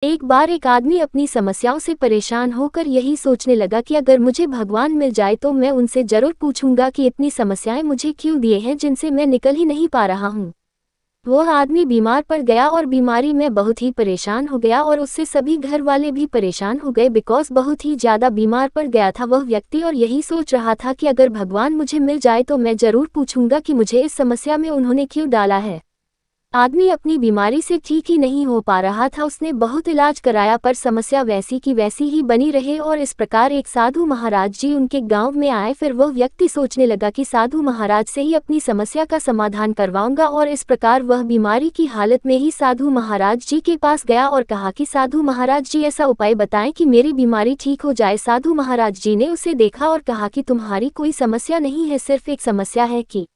एक बार एक आदमी अपनी समस्याओं से परेशान होकर यही सोचने लगा कि अगर मुझे भगवान मिल जाए तो मैं उनसे जरूर पूछूंगा कि इतनी समस्याएं मुझे क्यों दिए हैं जिनसे मैं निकल ही नहीं पा रहा हूँ। वह आदमी बीमार पड़ गया और बीमारी में बहुत ही परेशान हो गया और उससे सभी घर वाले भी परेशान हो गए बिकॉज बहुत ही ज़्यादा बीमार पड़ गया था वह व्यक्ति और यही सोच रहा था कि अगर भगवान मुझे मिल जाए तो मैं ज़रूर पूछूंगा कि मुझे इस समस्या में उन्होंने क्यों डाला है। आदमी अपनी बीमारी से ठीक ही नहीं हो पा रहा था। उसने बहुत इलाज कराया पर समस्या वैसी की वैसी ही बनी रहे और इस प्रकार एक साधु महाराज जी उनके गांव में आए। फिर वह व्यक्ति सोचने लगा कि साधु महाराज से ही अपनी समस्या का समाधान करवाऊंगा और इस प्रकार वह बीमारी की हालत में ही साधु महाराज जी के पास गया और कहा कि साधु महाराज जी ऐसा उपाय बताएं कि मेरी बीमारी ठीक हो जाए। साधु महाराज जी ने उसे देखा और कहा कि तुम्हारी कोई समस्या नहीं है, सिर्फ एक समस्या है कि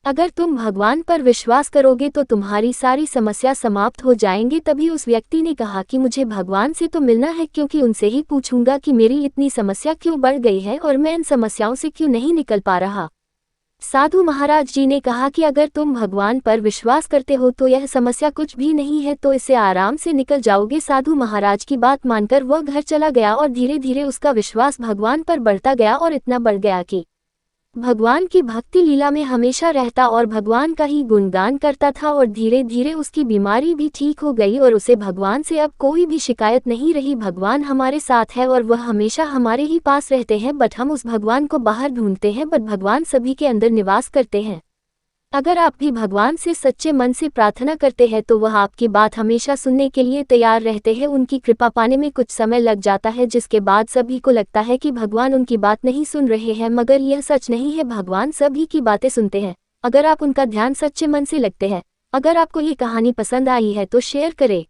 अगर तुम भगवान पर विश्वास करोगे तो तुम्हारी सारी समस्या समाप्त हो जाएंगे। तभी उस व्यक्ति ने कहा कि मुझे भगवान से तो मिलना है क्योंकि उनसे ही पूछूंगा कि मेरी इतनी समस्या क्यों बढ़ गई है और मैं इन समस्याओं से क्यों नहीं निकल पा रहा। साधु महाराज जी ने कहा कि अगर तुम भगवान पर विश्वास करते हो तो यह समस्या कुछ भी नहीं है, तो इससे आराम से निकल जाओगे। साधु महाराज की बात मानकर वह घर चला गया और धीरे धीरे उसका विश्वास भगवान पर बढ़ता गया और इतना बढ़ गया कि भगवान की भक्ति लीला में हमेशा रहता और भगवान का ही गुणगान करता था और धीरे धीरे उसकी बीमारी भी ठीक हो गई और उसे भगवान से अब कोई भी शिकायत नहीं रही। भगवान हमारे साथ है और वह हमेशा हमारे ही पास रहते हैं, बट हम उस भगवान को बाहर ढूंढते हैं, बट भगवान सभी के अंदर निवास करते हैं। अगर आप भी भगवान से सच्चे मन से प्रार्थना करते हैं तो वह आपकी बात हमेशा सुनने के लिए तैयार रहते हैं। उनकी कृपा पाने में कुछ समय लग जाता है जिसके बाद सभी को लगता है कि भगवान उनकी बात नहीं सुन रहे हैं, मगर यह सच नहीं है। भगवान सभी की बातें सुनते हैं अगर आप उनका ध्यान सच्चे मन से लगते हैं। अगर आपको ये कहानी पसंद आई है तो शेयर करें।